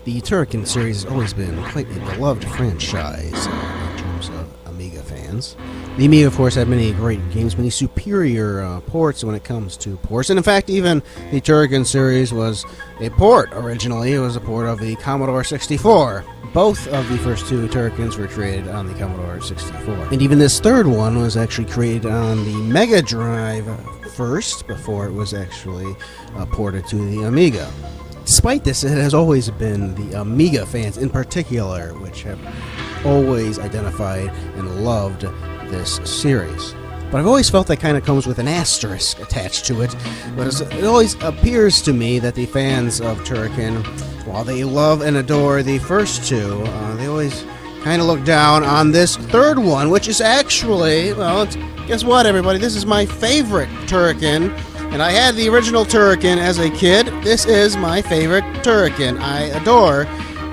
The Turrican series has always been quite a beloved franchise in terms of Amiga fans. The Amiga, of course, had many great games, many superior ports when it comes to ports. And in fact, even the Turrican series was a port originally. It was a port of the Commodore 64. Both of the first two Turricans were created on the Commodore 64. And even this third one was actually created on the Mega Drive first, before it was actually ported to the Amiga. Despite this, it has always been the Amiga fans in particular which have always identified and loved this series. But I've always felt that kind of comes with an asterisk attached to it. But it always appears to me that the fans of Turrican, while they love and adore the first two, they always kind of look down on this third one, which is actually, well, guess what, everybody? This is my favorite Turrican. And I had the original Turrican as a kid. This is my favorite Turrican. I adore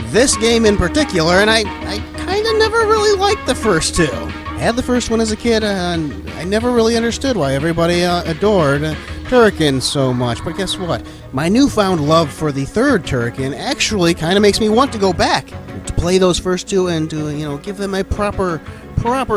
this game in particular, and I kind of never really liked the first two. I had the first one as a kid, and I never really understood why everybody adored Turrican so much. But guess what? My newfound love for the third Turrican actually kind of makes me want to go back to play those first two and to, give them a proper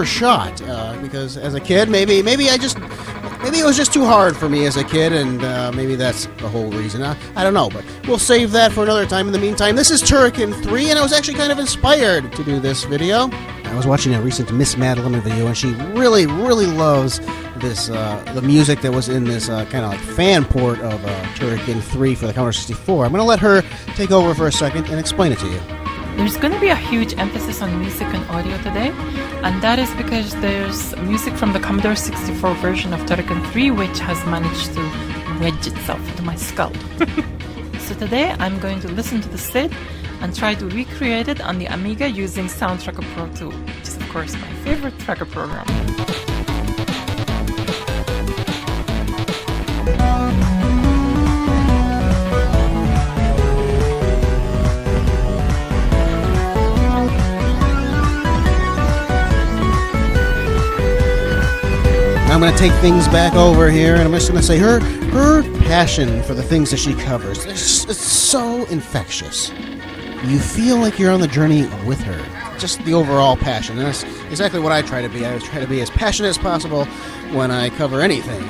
shot. Because as a kid, maybe it was just too hard for me as a kid, and maybe that's the whole reason. I don't know, but we'll save that for another time. In the meantime, this is Turrican 3, and I was actually kind of inspired to do this video. I was watching a recent MsMadLemon video, and she really, really loves this the music that was in this kind of like fan port of Turrican 3 for the Commodore 64. I'm going to let her take over for a second and explain it to you. There's going to be a huge emphasis on music and audio today, and that is because there's music from the Commodore 64 version of Turrican 3 which has managed to wedge itself into my skull. So today I'm going to listen to the SID and try to recreate it on the Amiga using Sound Tracker Pro 2, which is of course my favorite tracker program. I'm going to take things back over here, and I'm just going to say her passion for the things that she covers, it's so infectious. You feel like you're on the journey with her. Just the overall passion. And that's exactly what I try to be. I try to be as passionate as possible when I cover anything,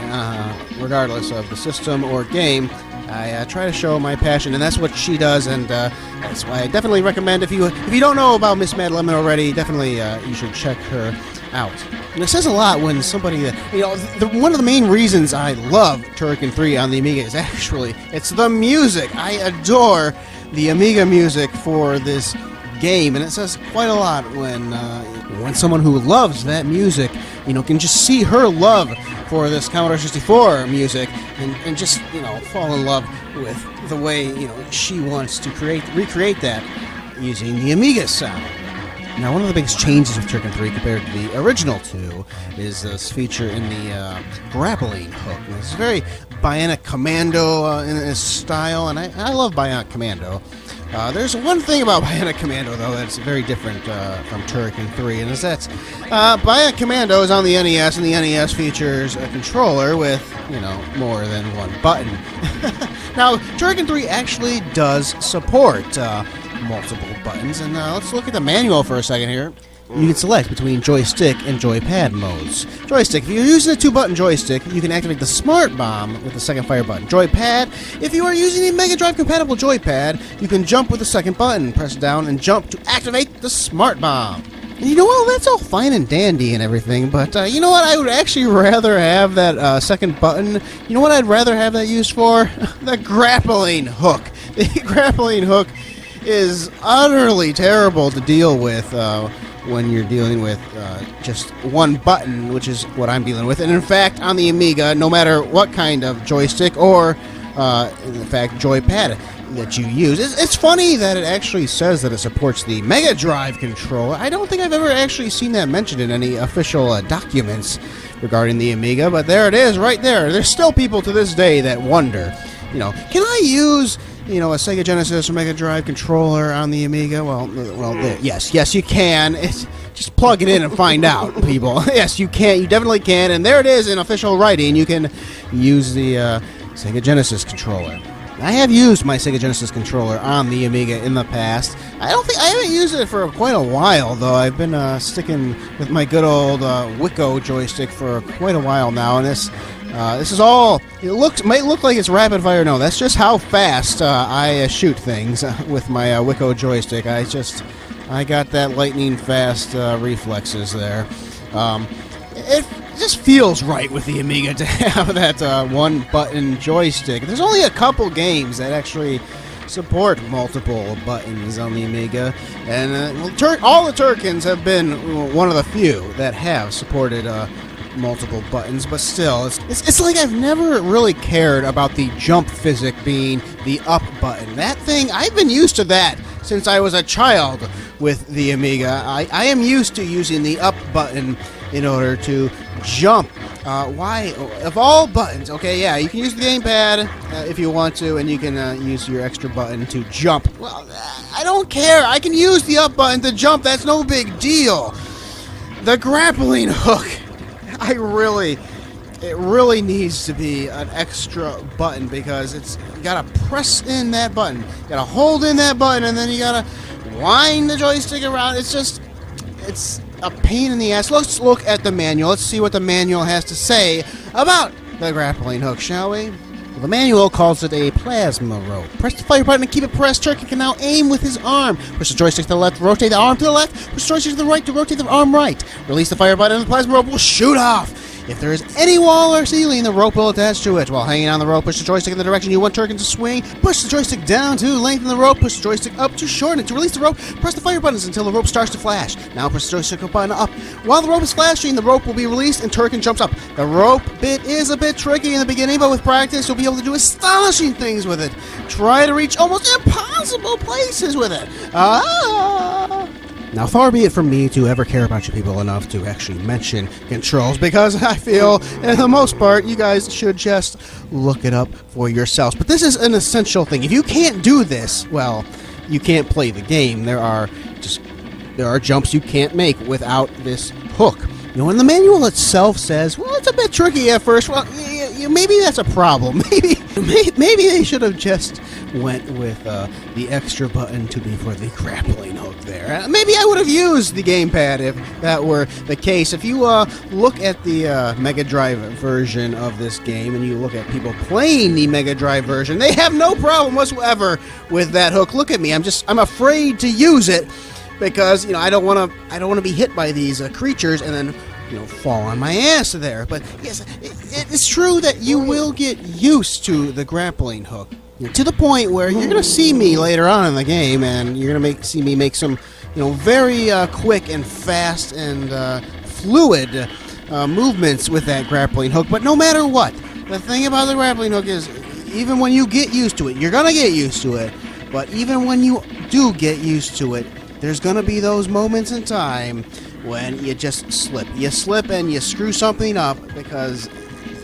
regardless of the system or game. I try to show my passion, and that's what she does, and that's why I definitely recommend, if you don't know about MsMadLemon already, definitely you should check her out. And it says a lot when somebody, one of the main reasons I love Turrican 3 on the Amiga is actually, it's the music. I adore the Amiga music for this game, and it says quite a lot when someone who loves that music, can just see her love for this Commodore 64 music and just, fall in love with the way, she wants to recreate that using the Amiga sound. Now, one of the biggest changes of Turrican 3 compared to the original two is this feature in the grappling hook. And it's very Bionic Commando in its style, and I love Bionic Commando. There's one thing about Bionic Commando, though, that's very different from Turrican 3, and that's Bionic Commando is on the NES, and the NES features a controller with, more than one button. Now, Turrican 3 actually does support multiple buttons, and let's look at the manual for a second here. You can select between joystick and joypad modes. Joystick, if you're using a 2-button joystick, you can activate the Smart Bomb with the second fire button. Joypad, if you are using a Mega Drive compatible joypad, you can jump with the second button. Press down and jump to activate the Smart Bomb. And that's all fine and dandy and everything, but you know what? I would actually rather have that second button. You know what I'd rather have that used for? The grappling hook. The grappling hook is utterly terrible to deal with when you're dealing with just one button, which is what I'm dealing with. And in fact, on the Amiga, no matter what kind of joystick or, in fact, joypad that you use, it's funny that it actually says that it supports the Mega Drive controller. I don't think I've ever actually seen that mentioned in any official documents regarding the Amiga, but there it is, right there. There's still people to this day that wonder, can I use a Sega Genesis or Mega Drive controller on the Amiga? Well, yes, you can. Just plug it in and find out, people. Yes, you can. You definitely can. And there it is in official writing. You can use the Sega Genesis controller. I have used my Sega Genesis controller on the Amiga in the past. I haven't used it for quite a while, though. I've been sticking with my good old Wico joystick for quite a while now, and this is all. It might look like it's rapid fire. No, that's just how fast I shoot things with my Wico joystick. I got that lightning fast reflexes there. It just feels right with the Amiga to have that one-button joystick. There's only a couple games that actually support multiple buttons on the Amiga, and all the Turricans have been one of the few that have supported multiple buttons, but still, it's like I've never really cared about the jump physic being the up button. That thing, I've been used to that since I was a child with the Amiga. I am used to using the up button in order to jump. Why? Of all buttons, okay, yeah, you can use the gamepad if you want to, and you can use your extra button to jump. Well, I don't care. I can use the up button to jump. That's no big deal. The grappling hook, it really needs to be an extra button, because you gotta press in that button, you gotta hold in that button, and then you gotta wind the joystick around. It's a pain in the ass. Let's look at the manual. Let's see what the manual has to say about the grappling hook, shall we? Well, the manual calls it a plasma rope. Press the fire button and keep it pressed. Turrican can now aim with his arm. Push the joystick to the left, rotate the arm to the left. Push the joystick to the right to rotate the arm right. Release the fire button and the plasma rope will shoot off. If there is any wall or ceiling, the rope will attach to it. While hanging on the rope, push the joystick in the direction you want Turrican to swing. Push the joystick down to lengthen the rope. Push the joystick up to shorten it. To release the rope, press the fire buttons until the rope starts to flash. Now press the joystick button up. While the rope is flashing, the rope will be released and Turrican jumps up. The rope bit is a bit tricky in the beginning, but with practice, you'll be able to do astonishing things with it. Try to reach almost impossible places with it. Now, far be it from me to ever care about you people enough to actually mention controls, because I feel, for the most part, you guys should just look it up for yourselves. But this is an essential thing. If you can't do this, well, you can't play the game. There are jumps you can't make without this hook. You know, and the manual itself says, well, it's a bit tricky at first. Well, maybe that's a problem. Maybe they should have just went with the extra button to be for the grappling hook there. Maybe I would have used the gamepad if that were the case. If you look at the Mega Drive version of this game, and you look at people playing the Mega Drive version, they have no problem whatsoever with that hook. Look at me. I'm afraid to use it, because I don't want to be hit by these creatures and then fall on my ass there. But yes, it's true that you will get used to the grappling hook, to the point where you're going to see me later on in the game, and you're going to see me make some very quick and fast and fluid movements with that grappling hook. But no matter what, the thing about the grappling hook is, even when you get used to it, you're going to get used to it, but even when you do get used to it, there's going to be those moments in time when you just slip. You slip and you screw something up, because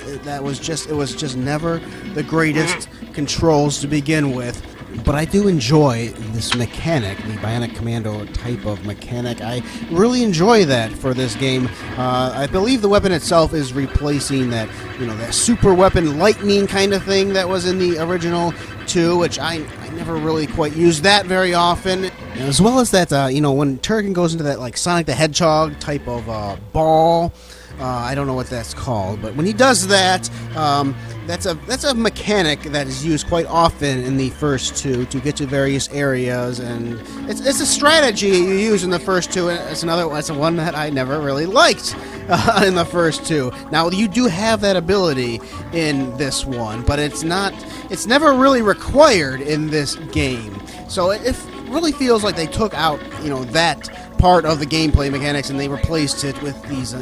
it was just never the greatest controls to begin with. But I do enjoy this mechanic, the Bionic Commando type of mechanic. I really enjoy that for this game. I believe the weapon itself is replacing that, that super weapon lightning kind of thing that was in the original 2, which I never really quite used that very often. As well as that, when Turrican goes into that like Sonic the Hedgehog type of ball. I don't know what that's called, but when he does that, that's a mechanic that is used quite often in the first 2 to get to various areas, and it's a strategy you use in the first 2. And it's one that I never really liked in the first 2. Now you do have that ability in this one, but it's never really required in this game. So it really feels like they took out that part of the gameplay mechanics, and they replaced it with these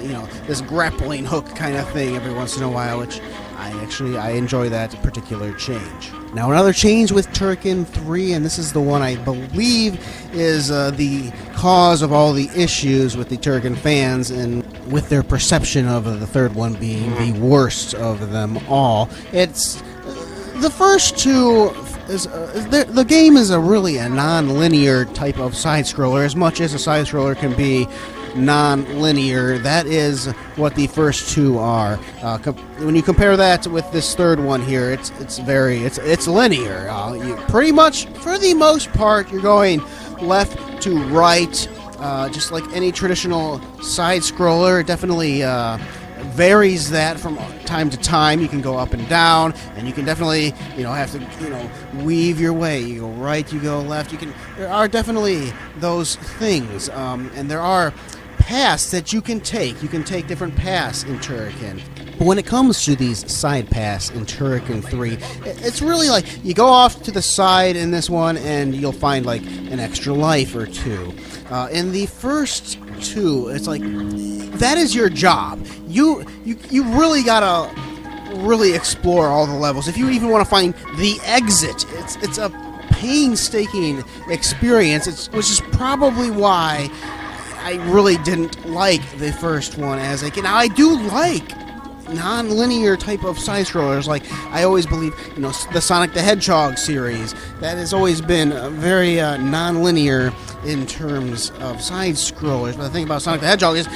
this grappling hook kind of thing every once in a while, which I enjoy that particular change. Now, another change with Turrican 3, and this is the one I believe is the cause of all the issues with the Turrican fans, and with their perception of the third one being the worst of them all. It's the first 2. The game is really a non-linear type of side-scroller, as much as a side-scroller can be non-linear. That is what the first two are. When you compare that with this third one here, it's linear. You pretty much, for the most part, you're going left to right, just like any traditional side scroller. It definitely varies that from time to time. You can go up and down, and you can definitely, have to, weave your way. You go right, you go left. There are definitely those things, and there are paths that you can take. You can take different paths in Turrican. But when it comes to these side paths in Turrican 3, it's really like you go off to the side in this one, and you'll find like an extra life or two. In the first two, it's like that is your job. You really gotta really explore all the levels. If you even want to find the exit, it's a painstaking experience. Which is probably why I really didn't like the first one as a kid. Now I do like non-linear type of side scrollers. Like I always believe, the Sonic the Hedgehog series that has always been very non-linear in terms of side scrollers. But the thing about Sonic the Hedgehog is,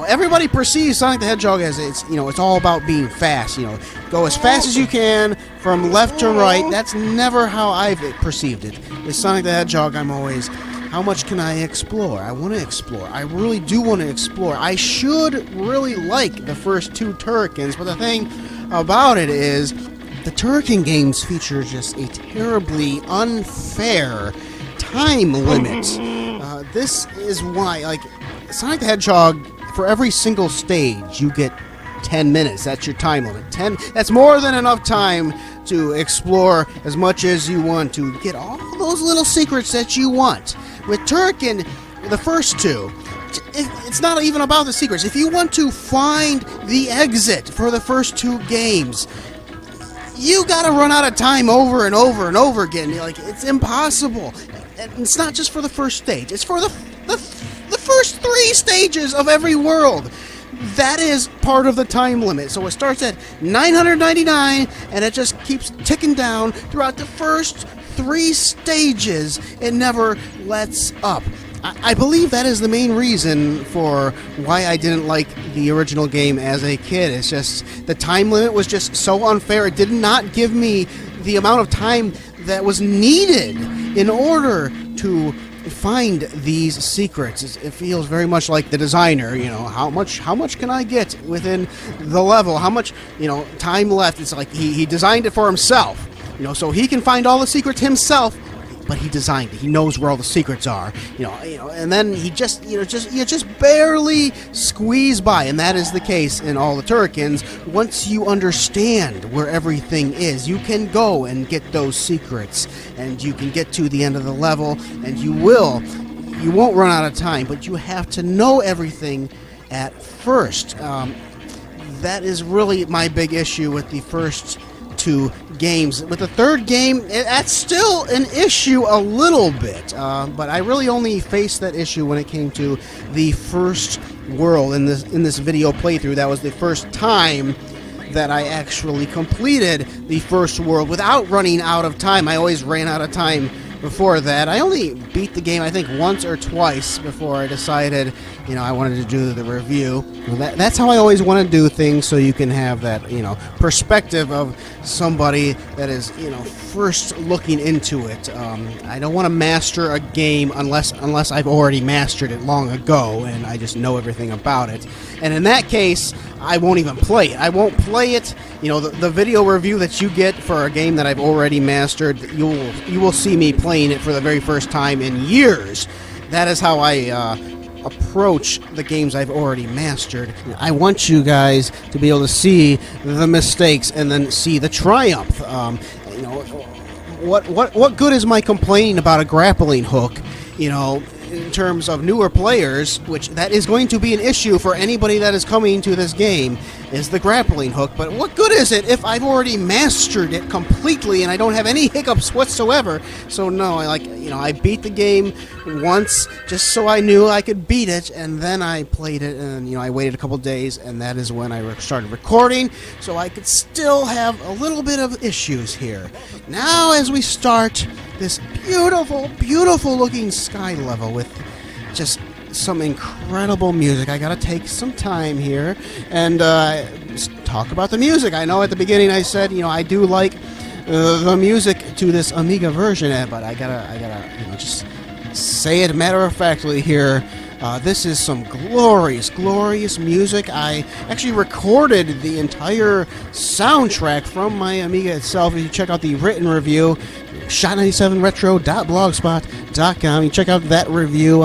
everybody perceives Sonic the Hedgehog as it's all about being fast. Go as fast as you can from left to right. That's never how I've perceived it. With Sonic the Hedgehog, I'm always, how much can I explore? I want to explore. I really do want to explore. I should really like the first two Turricans, but the thing about it is the Turrican games feature just a terribly unfair time limit. This is why, like, Sonic the Hedgehog, for every single stage, you get 10 minutes. That's your time limit. That's more than enough time to explore as much as you want to get all those little secrets that you want. With Turrican, the first two, it's not even about the secrets. If you want to find the exit for the first two games, you gotta run out of time over and over and over again. Like, it's impossible. And it's not just for the first stage. It's for the first three stages of every world. That is part of the time limit. So it starts at 999, and it just keeps ticking down throughout the first three stages. It never lets up. I believe that is the main reason for why I didn't like the original game as a kid. It's just the time limit was just so unfair. It did not give me the amount of time that was needed in order to find these secrets. It feels very much like the designer, how much can I get within the level? How much, time left? It's like he designed it for himself, so he can find all the secrets himself. But he designed it. He knows where all the secrets are, and then he just barely squeeze by, and that is the case in all the Turricans. Once you understand where everything is, you can go and get those secrets, and you can get to the end of the level, and you won't run out of time, but you have to know everything at first. That is really my big issue with the first two games. With the third game, that's still an issue a little bit, but I really only faced that issue when it came to the first world in this video playthrough. That was the first time that I actually completed the first world without running out of time. I always ran out of time before that. I only beat the game, I think, once or twice before I decided, I wanted to do the review. That's how I always want to do things, so you can have that, perspective of somebody that is, first looking into it. I don't want to master a game unless I've already mastered it long ago and I just know everything about it. And in that case, I won't even play it. I won't play it. The video review that you get for a game that I've already mastered, you will see me playing it for the very first time in years. That is how I approach the games I've already mastered. I want you guys to be able to see the mistakes and then see the triumph. What good is my complaining about a grappling hook? In terms of newer players, which that is going to be an issue for anybody that is coming to this game, is the grappling hook. But what good is it if I've already mastered it completely and I don't have any hiccups whatsoever? So no, I beat the game once just so I knew I could beat it, and then I played it, and I waited a couple days, and that is when I started recording, so I could still have a little bit of issues here. Now, as we start this beautiful, beautiful looking sky level with just some incredible music. I gotta take some time here and talk about the music. I know at the beginning I said, I do like the music to this Amiga version, but I gotta, just say it matter-of-factly here. This is some glorious, glorious music. I actually recorded the entire soundtrack from my Amiga itself. If you check out the written review, shot97retro.blogspot.com. You check out that review.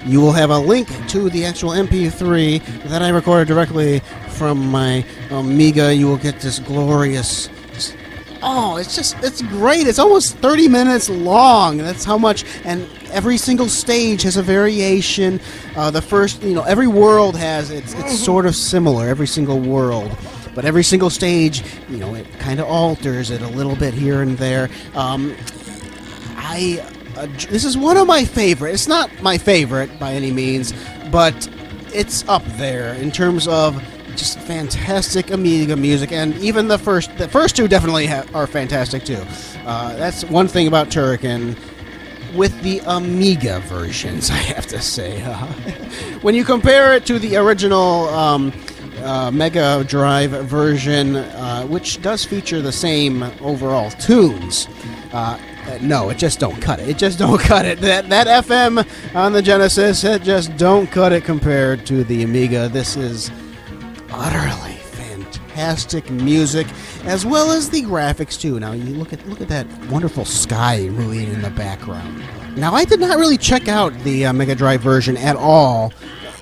You will have a link to the actual MP3 that I recorded directly from my Amiga. You will get this glorious... it's great. It's almost 30 minutes long. That's how much, and every single stage has a variation. The first, every world has, it's sort of similar, every single world. But every single stage, it kind of alters it a little bit here and there. This is one of my favorite. It's not my favorite by any means, but it's up there in terms of just fantastic Amiga music, and even the first two definitely are fantastic too. That's one thing about Turrican with the Amiga versions, I have to say. When you compare it to the original Mega Drive version, which does feature the same overall tunes, no, it just don't cut it. It just don't cut it. That FM on the Genesis, it just don't cut it compared to the Amiga. This is utterly fantastic music, as well as the graphics too. Now you look at that wonderful sky moving in the background. Now I did not really check out the Mega Drive version at all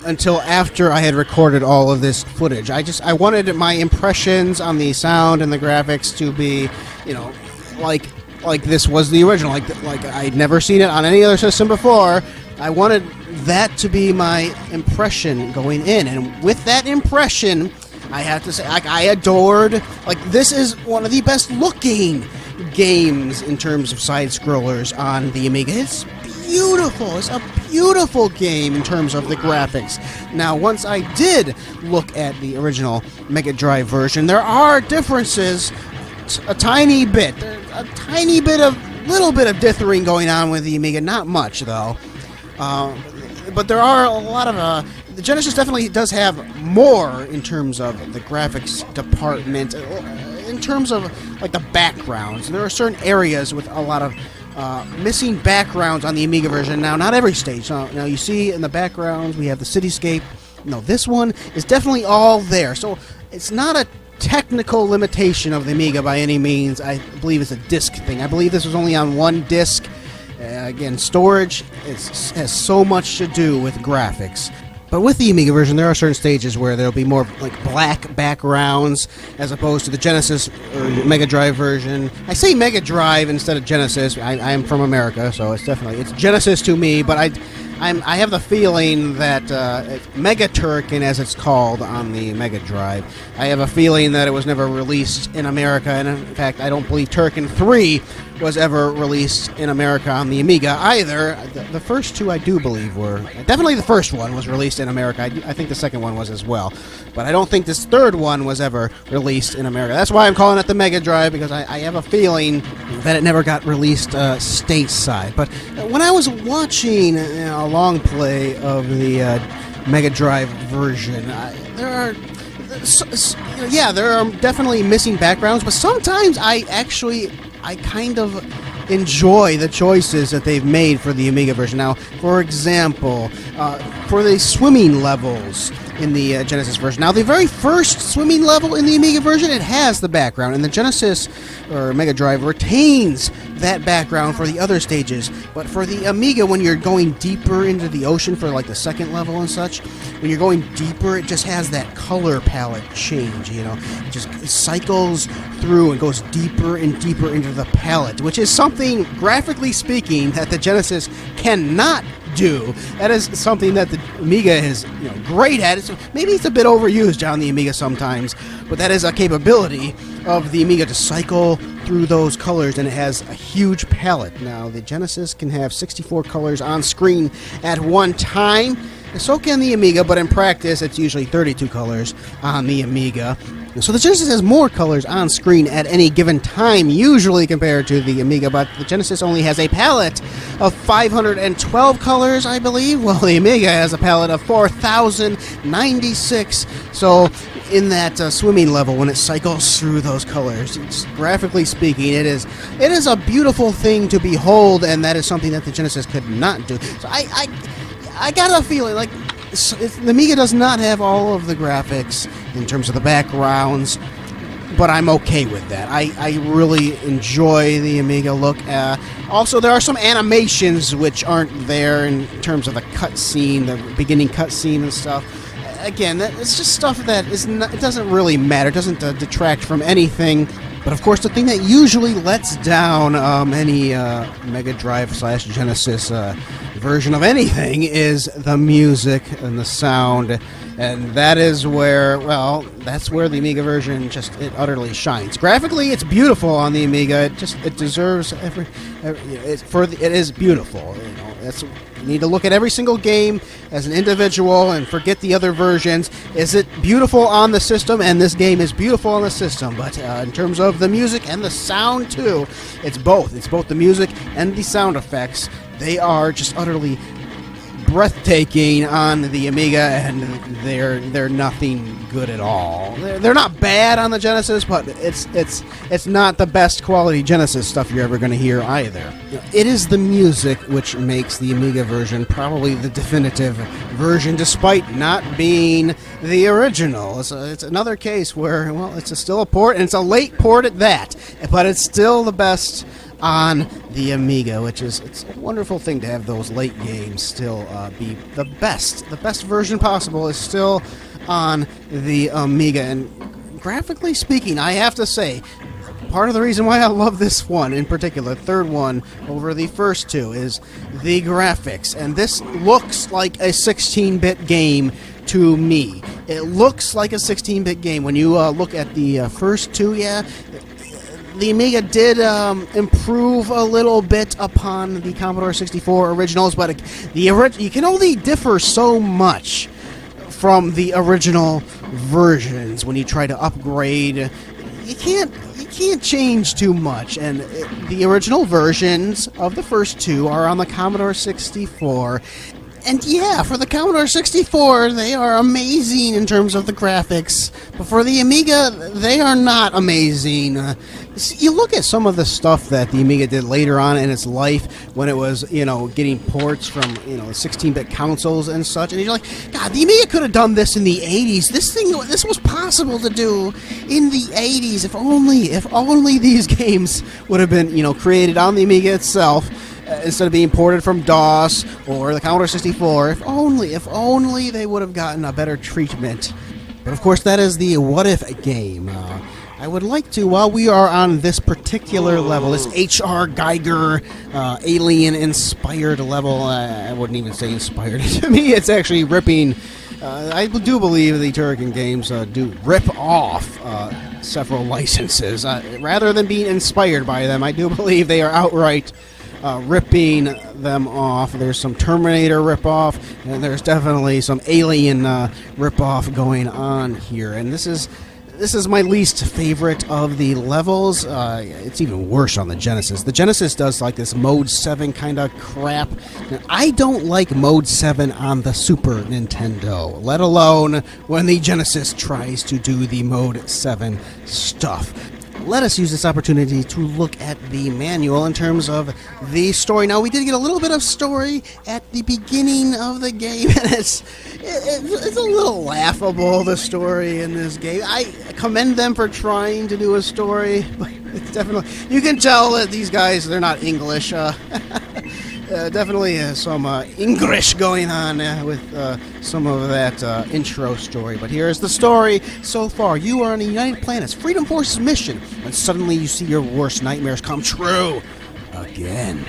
until after I had recorded all of this footage. I wanted my impressions on the sound and the graphics to be, like this was the original, like I'd never seen it on any other system before. I wanted that to be my impression going in, and with that impression, I have to say, I adored, this is one of the best looking games in terms of side-scrollers on the Amiga. It's beautiful. It's a beautiful game in terms of the graphics. Now, once I did look at the original Mega Drive version, there are differences, a tiny bit. There's a tiny bit of, little bit of dithering going on with the Amiga, not much though. But there are a lot of... the Genesis definitely does have more in terms of the graphics department, in terms of the backgrounds. There are certain areas with a lot of missing backgrounds on the Amiga version. Now, not every stage. Now you see in the backgrounds we have the cityscape. No, this one is definitely all there. So it's not a technical limitation of the Amiga by any means. I believe it's a disc thing. I believe this was only on one disc. Again, storage has so much to do with graphics. But with the Amiga version, there are certain stages where there'll be more black backgrounds as opposed to the Genesis or Mega Drive version. I say Mega Drive instead of Genesis. I am from America, so it's Genesis to me. But I have the feeling that Mega Turrican, as it's called on the Mega Drive, I have a feeling that it was never released in America. And in fact, I don't believe Turrican 3 was ever released in America on the Amiga either. The first two I do believe were. Definitely the first one was released in America. I think the second one was as well. But I don't think this third one was ever released in America. That's why I'm calling it the Mega Drive, because I have a feeling that it never got released stateside. But when I was watching a long play of the Mega Drive version, there are definitely missing backgrounds, but sometimes I kind of enjoy the choices that they've made for the Amiga version. Now, for example, for the swimming levels in the Genesis version. Now, the very first swimming level in the Amiga version, it has the background, and the Genesis or Mega Drive retains that background for the other stages. But for the Amiga, when you're going deeper into the ocean for the second level and such, when you're going deeper, it just has that color palette change, It just cycles through and goes deeper and deeper into the palette, which is something, graphically speaking, that the Genesis cannot do. That is something that the Amiga is great at. Maybe it's a bit overused on the Amiga sometimes, but that is a capability of the Amiga to cycle through those colors, and it has a huge palette. Now, the Genesis can have 64 colors on screen at one time. So can the Amiga, but in practice, it's usually 32 colors on the Amiga. So the Genesis has more colors on screen at any given time, usually compared to the Amiga, but the Genesis only has a palette of 512 colors, I believe, while the Amiga has a palette of 4,096. So in that swimming level, when it cycles through those colors, graphically speaking, it is a beautiful thing to behold, and that is something that the Genesis could not do. So I got a feeling like the Amiga does not have all of the graphics in terms of the backgrounds, but I'm okay with that. I really enjoy the Amiga look. Also, there are some animations which aren't there in terms of the cutscene, the beginning cutscene and stuff. Again, it's just stuff that it doesn't really matter. It doesn't detract from anything. But of course, the thing that usually lets down any Mega Drive / Genesis version of anything is the music and the sound, and that is where, well, that's where the Amiga version it utterly shines. Graphically, it's beautiful on the Amiga. It deserves it is beautiful. You know, you need to look at every single game as an individual and forget the other versions. Is it beautiful on the system? And this game is beautiful on the system. But in terms of the music and the sound too, it's both. It's both the music and the sound effects. They are just utterly breathtaking on the Amiga, and they're nothing good at all. They're not bad on the Genesis, but it's not the best quality Genesis stuff you're ever going to hear either. It is the music which makes the Amiga version probably the definitive version, despite not being the original. It's another case where, well, it's still a port, and it's a late port at that, but it's still the best on the Amiga, which is, it's a wonderful thing to have those late games still be the best. The best version possible is still on the Amiga, and graphically speaking, I have to say, part of the reason why I love this one in particular, third one over the first two, is the graphics, and this looks like a 16-bit game to me. It looks like a 16-bit game. When you look at the first two, yeah, the Amiga did improve a little bit upon the Commodore 64 originals, but you can only differ so much from the original versions. When you try to upgrade, you can't change too much, and the original versions of the first two are on the Commodore 64. And yeah, for the Commodore 64, they are amazing in terms of the graphics. But for the Amiga, they are not amazing. You look at some of the stuff that the Amiga did later on in its life, when it was, getting ports from, 16-bit consoles and such, and you're like, God, the Amiga could have done this in the 80s. This was possible to do in the 80s. If only these games would have been, created on the Amiga itself, instead of being ported from DOS or the Commodore 64. If only they would have gotten a better treatment. But of course, that is the what if game. I would like to, while we are on this particular level, this H.R. Geiger alien-inspired level, I wouldn't even say inspired. To me, it's actually ripping. I do believe the Turrican games do rip off several licenses. Rather than being inspired by them, I do believe they are outright ripping them off. There's some Terminator ripoff, and there's definitely some Alien ripoff going on here. And this is my least favorite of the levels. It's even worse on the Genesis. The Genesis does like this Mode 7 kind of crap. Now, I don't like Mode 7 on the Super Nintendo, let alone when the Genesis tries to do the Mode 7 stuff. Let us use this opportunity to look at the manual in terms of the story. Now, we did get a little bit of story at the beginning of the game, and it's a little laughable, the story in this game. I commend them for trying to do a story, but it's definitely, you can tell that these guys, they're not English. Definitely some English going on with some of that intro story. But here's the story so far. You are on a United Planets Freedom Forces mission, and suddenly you see your worst nightmares come true again.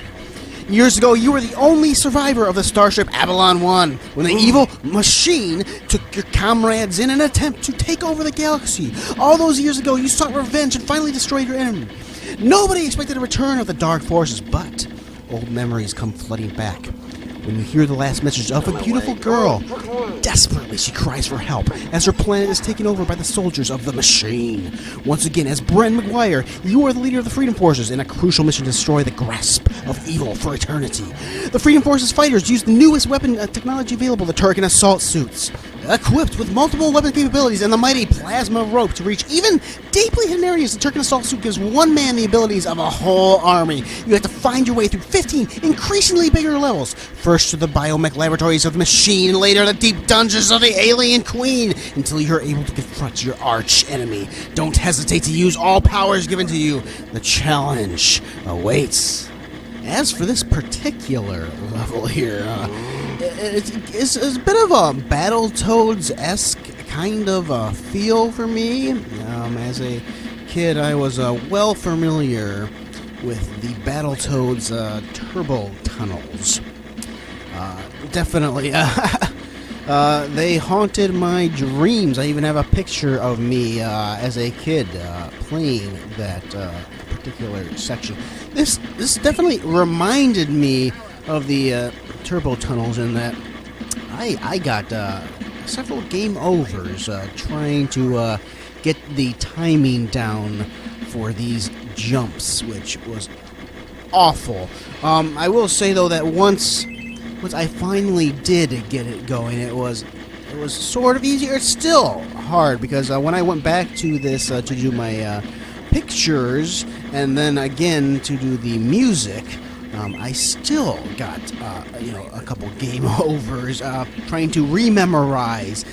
Years ago, you were the only survivor of the starship Avalon 1, when the evil machine took your comrades in an attempt to take over the galaxy. All those years ago, you sought revenge and finally destroyed your enemy. Nobody expected a return of the dark forces, but old memories come flooding back. when you hear the last message of a beautiful girl. Desperately, she cries for help as her planet is taken over by the soldiers of the machine. Once again, as Bren McGuire, you are the leader of the Freedom Forces in a crucial mission to destroy the grasp of evil for eternity. The Freedom Forces fighters use the newest weapon technology available, the Turrican assault suits. Equipped with multiple weapon capabilities and the mighty plasma rope to reach even deeply hidden areas, the Turrican assault suit gives one man the abilities of a whole army. You have to find your way through 15 increasingly bigger levels. First to the biomech laboratories of the machine, and later the deep dungeons of the alien queen, until you're able to confront your arch enemy. Don't hesitate to use all powers given to you. The challenge awaits. As for this particular level here, it's a bit of a Battletoads-esque kind of feel for me. As a kid, I was well familiar with the Battletoads turbo tunnels. Definitely, they haunted my dreams. I even have a picture of me as a kid playing that particular section. This definitely reminded me of the turbo tunnels in that I got several game overs trying to get the timing down for these jumps, which was awful. I will say though that once I finally did get it going, it was sort of easier. It's still hard because when I went back to this to do my pictures and then again to do the music, I still got a couple game overs trying to rememorize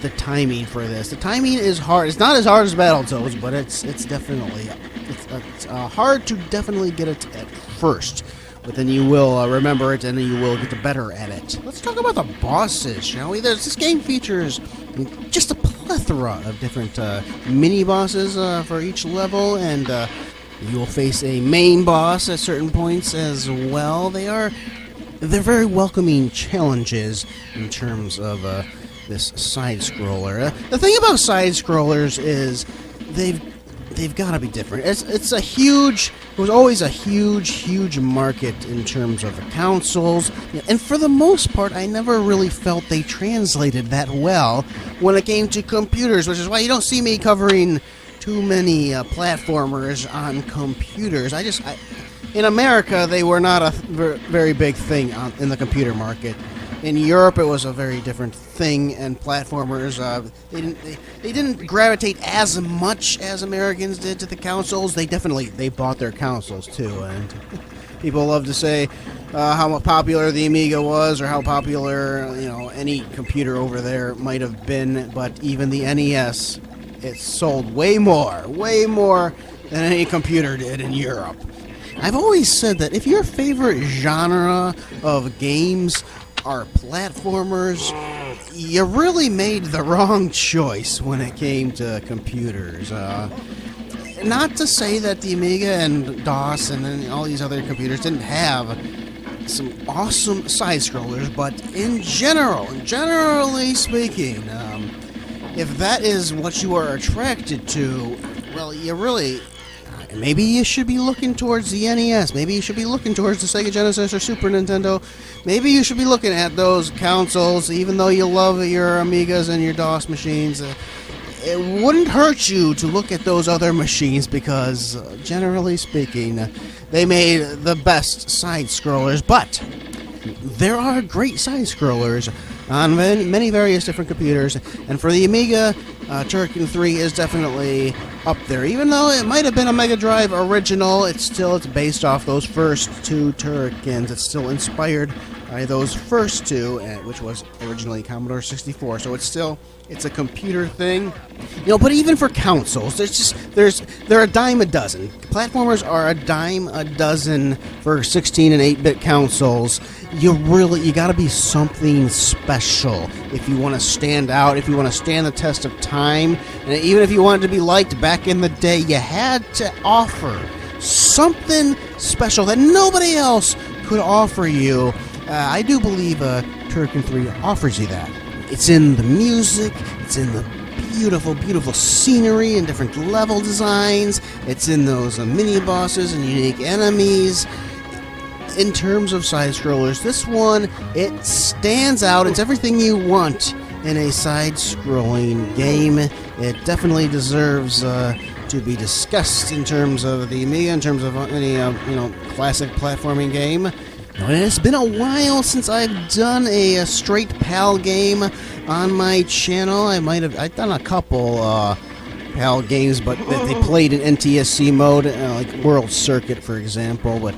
the timing for this. The timing is hard. It's not as hard as Battletoads, but it's definitely it's hard to definitely get it at first. But then you will remember it, and then you will get better at it. Let's talk about the bosses, shall we? This game features just a plethora of different mini-bosses for each level, and you will face a main boss at certain points as well. They're very welcoming challenges in terms of this side-scroller. The thing about side-scrollers is they've got to be different. It was always a huge market in terms of the consoles, and for the most part, I never really felt they translated that well when it came to computers, which is why you don't see me covering too many platformers on computers. In America, they were not a very big thing in the computer market. In Europe, it was a very different thing, and platformers, they didn't gravitate as much as Americans did to the consoles. They bought their consoles too, and people love to say how popular the Amiga was, or how popular any computer over there might have been. But even the NES, it sold way more than any computer did in Europe. I've always said that if your favorite genre of games are platformers, you really made the wrong choice when it came to computers. Not to say that the Amiga and DOS and then all these other computers didn't have some awesome side-scrollers, but generally speaking, if that is what you are attracted to, well, maybe you should be looking towards the NES. Maybe you should be looking towards the Sega Genesis or Super Nintendo. Maybe you should be looking at those consoles, even though you love your Amigas and your DOS machines. It wouldn't hurt you to look at those other machines because, generally speaking, they made the best side-scrollers. But there are great side-scrollers on many various different computers, and for the Amiga, Turrican 3 is definitely up there. Even though it might have been a Mega Drive original, it's based off those first two Turricans. It's still inspired by those first two, which was originally Commodore 64. So it's a computer thing. But even for consoles, they're a dime a dozen. Platformers are a dime a dozen for 16 and 8-bit consoles. You got to be something special if you want to stand out, if you want to stand the test of time, and even if you wanted to be liked back in the day, you had to offer something special that nobody else could offer you. I do believe Turrican 3 offers you that. It's in the music, it's in the beautiful scenery and different level designs, it's in those mini-bosses and unique enemies. in terms of side-scrollers, this one, it stands out. It's everything you want in a side-scrolling game. It definitely deserves to be discussed in terms of the Amiga, in terms of any classic platforming game. It's been a while since I've done a straight PAL game on my channel. I've done a couple PAL games, but they played in NTSC mode, like World Circuit, for example. But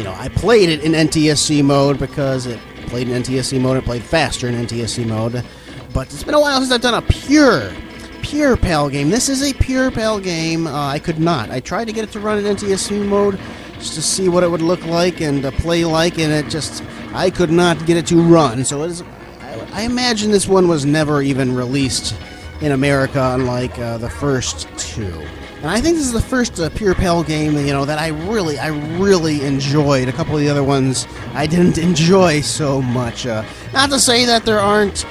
I played it in NTSC mode because it played in NTSC mode. It played faster in NTSC mode. But it's been a while since I've done a pure PAL game. This is a pure PAL game. I could not. I tried to get it to run in NTSC mode just to see what it would look like and play like, and I could not get it to run. So I imagine this one was never even released in America, unlike the first two. And I think this is the first pure PAL game that I really enjoyed. A couple of the other ones I didn't enjoy so much. Not to say that there aren't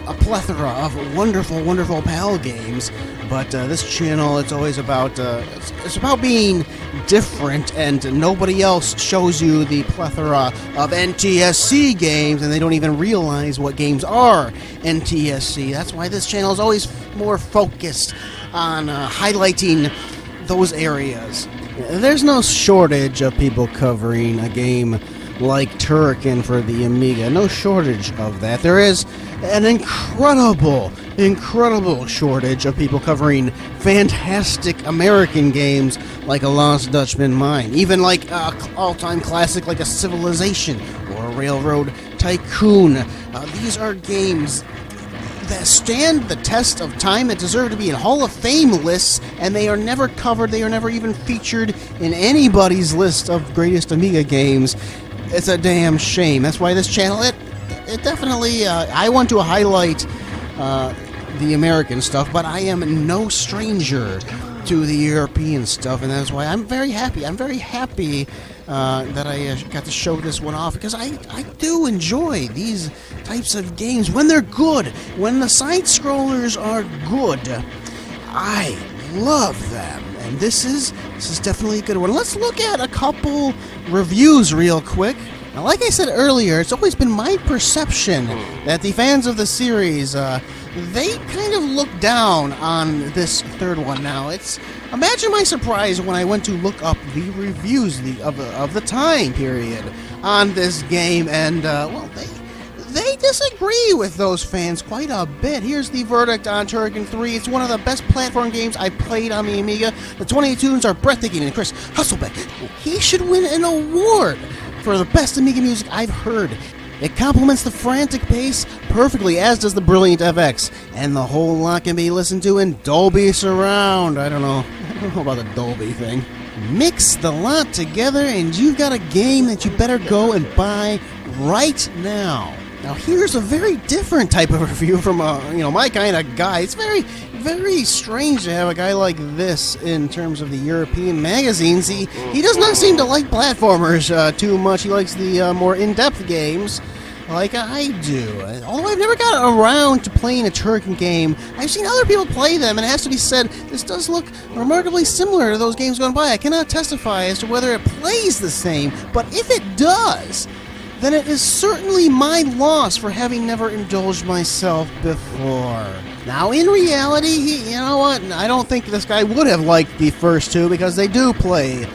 a plethora of wonderful PAL games, but this channel, it's always about it's about being different, and nobody else shows you the plethora of NTSC games, and they don't even realize what games are NTSC. That's why this channel is always more focused on highlighting those areas. There's no shortage of people covering a game like Turrican for the Amiga. No shortage of that. There is an incredible shortage of people covering fantastic American games like A Lost Dutchman Mine. Even like all-time classic like a Civilization or a Railroad Tycoon. These are games that stand the test of time, that deserve to be in Hall of Fame lists, and they are never covered, they are never even featured in anybody's list of greatest Amiga games. It's a damn shame. That's why this channel, it definitely, I want to highlight the American stuff, but I am no stranger to the European stuff, and that's why I'm very happy. I'm very happy that I got to show this one off, because I do enjoy these types of games when they're good. When the side-scrollers are good, I love them. And this is definitely a good one. Let's look at a couple reviews real quick. Now, like I said earlier, it's always been my perception that the fans of the series, they kind of look down on this third one now. Imagine my surprise when I went to look up the reviews of the time period on this game, and they disagree with those fans quite a bit. Here's the verdict on Turrican 3. It's one of the best platform games I played on the Amiga. The 28 tunes are breathtaking, and Chris Hasselbeck, he should win an award for the best Amiga music I've heard. It complements the frantic pace perfectly, as does the brilliant FX, and the whole lot can be listened to in Dolby Surround. I don't know about the Dolby thing. Mix the lot together, and you've got a game that you better go and buy right now. Now, here's a very different type of review from my kind of guy. It's very strange to have a guy like this in terms of the European magazines. He does not seem to like platformers too much. He likes the more in-depth games like I do. Although I've never gotten around to playing a Turrican game, I've seen other people play them, and it has to be said, this does look remarkably similar to those games gone by. I cannot testify as to whether it plays the same, but if it does, then it is certainly my loss for having never indulged myself before. Now, in reality, you know what? I don't think this guy would have liked the first two, because they do play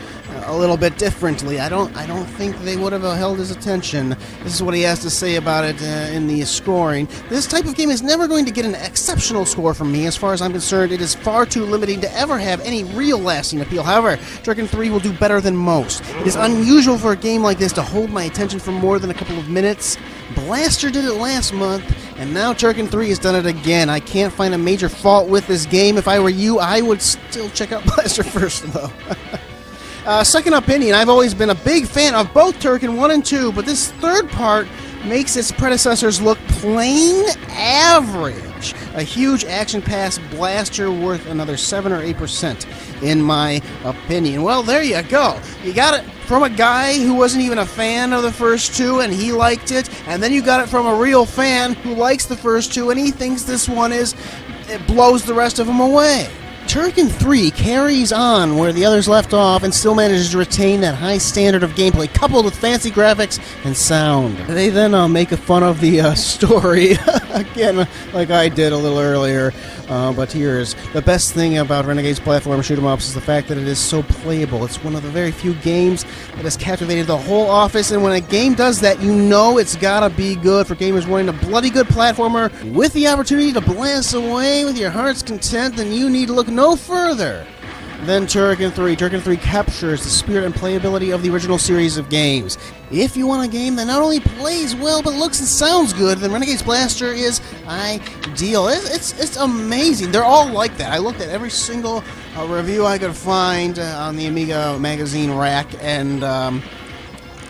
a little bit differently. I don't think they would have held his attention. This is what he has to say about it in the scoring. This type of game is never going to get an exceptional score from me. As far as I'm concerned, it is far too limiting to ever have any real lasting appeal. However, Turrican 3 will do better than most. It is unusual for a game like this to hold my attention for more than a couple of minutes. Blaster did it last month, and now Turrican 3 has done it again. I can't find a major fault with this game. If I were you, I would still check out Blaster first, though. Second opinion, I've always been a big fan of both Turrican 1 and 2, but this third part makes its predecessors look plain average. A huge action-packed blaster worth another 7 or 8%, in my opinion. Well, there you go. You got it from a guy who wasn't even a fan of the first two, and he liked it, and then you got it from a real fan who likes the first two, and he thinks this one it blows the rest of them away. Turrican 3 carries on where the others left off and still manages to retain that high standard of gameplay coupled with fancy graphics and sound. They then make fun of the story, again, like I did a little earlier. But here's the best thing about Renegade's platform shoot-em-ups is the fact that it is so playable. It's one of the very few games that has captivated the whole office, and when a game does that, you know it's gotta be good. For gamers wanting a bloody good platformer with the opportunity to blast away with your heart's content, then you need to look no further than Turrican 3. Turrican 3 captures the spirit and playability of the original series of games. If you want a game that not only plays well but looks and sounds good, then Renegade's Blaster is ideal. It's amazing. They're all like that. I looked at every single review I could find on the Amiga magazine rack, and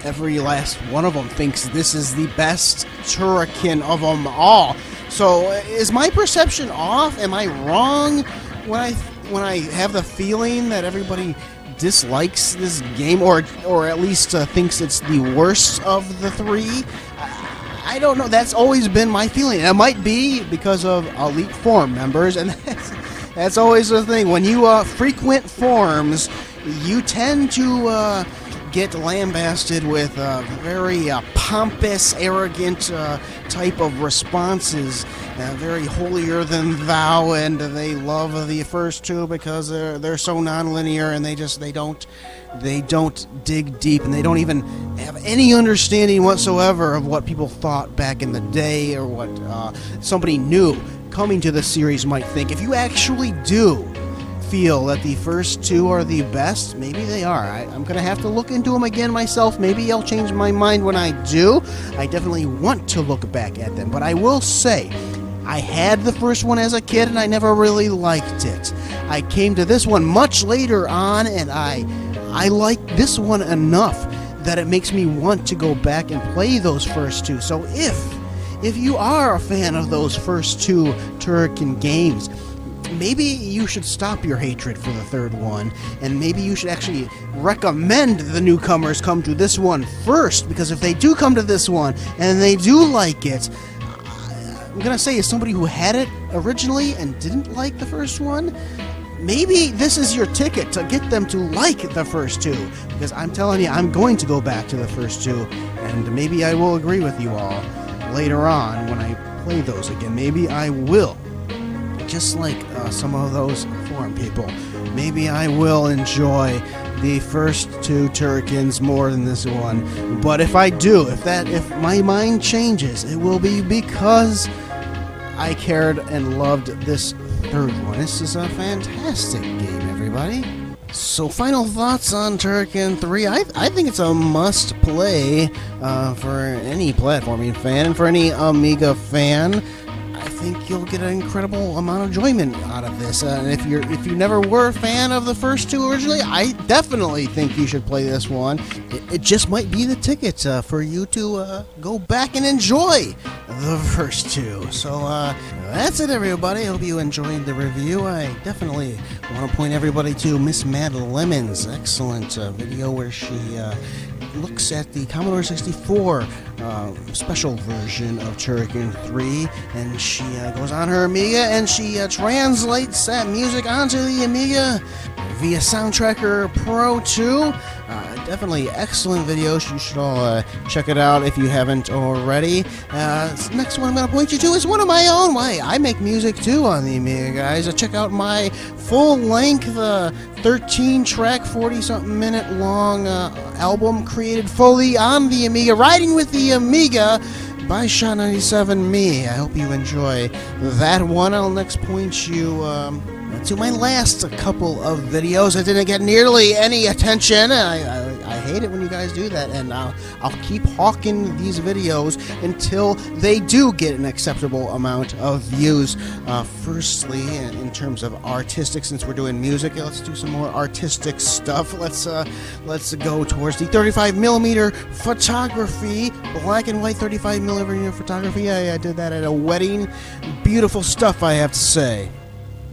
every last one of them thinks this is the best Turrican of them all. So is my perception off? Am I wrong when I have the feeling that everybody dislikes this game, or at least thinks it's the worst of the three? I don't know. That's always been my feeling. It might be because of elite forum members, and that's always the thing. When you frequent forums, you tend to get lambasted with very pompous, arrogant type of responses, very holier than thou, and they love the first two because they're so non-linear, and they don't dig deep, and they don't even have any understanding whatsoever of what people thought back in the day, or what somebody new coming to the series might think. If you actually do feel that the first two are the best, maybe they are. I'm going to have to look into them again myself. Maybe I'll change my mind when I do. I definitely want to look back at them. But I will say, I had the first one as a kid, and I never really liked it. I came to this one much later on, and I like this one enough that it makes me want to go back and play those first two. So if you are a fan of those first two Turrican games, maybe you should stop your hatred for the third one, and maybe you should actually recommend the newcomers come to this one first, because if they do come to this one and they do like it, I'm going to say, as somebody who had it originally and didn't like the first one, maybe this is your ticket to get them to like the first two, because I'm telling you, I'm going to go back to the first two, and maybe I will agree with you all later on when I play those again. Maybe I will. Just like some of those forum people, maybe I will enjoy the first two Turricans more than this one. But if I do, if my mind changes, it will be because I cared and loved this third one. This is a fantastic game, everybody. So, final thoughts on Turrican 3. I think it's a must-play for any platforming fan, and for any Amiga fan. I think you'll get an incredible amount of enjoyment out of this. And if you never were a fan of the first two originally, I definitely think you should play this one. It just might be the ticket for you to go back and enjoy the first two. So that's it, everybody. I hope you enjoyed the review. I definitely want to point everybody to MsMadLemon's excellent video where she looks at the Commodore 64 special version of Turrican 3, and she goes on her Amiga and she translates that music onto the Amiga via Soundtracker Pro 2. Definitely excellent video. You should all check it out if you haven't already. Next one I'm going to point you to is one of my own. I make music too on the Amiga, guys. Check out my full-length 13-track, 40-something minute long album created fully on the Amiga, Riding with the Amiga by Shot97Me. I hope you enjoy that one. I'll next point you to my last couple of videos that didn't get nearly any attention. I hate it when you guys do that, and I'll keep hawking these videos until they do get an acceptable amount of views. Firstly, in terms of artistic, since we're doing music, let's do some more artistic stuff. Let's go towards the 35mm photography, black and white 35mm photography. I did that at a wedding. Beautiful stuff, I have to say.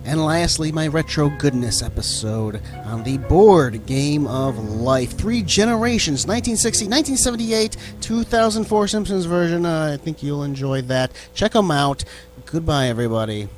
And lastly, my retro goodness episode on the board game of life. 3 generations, 1960, 1978, 2004 Simpsons version. I think you'll enjoy that. Check them out. Goodbye, everybody.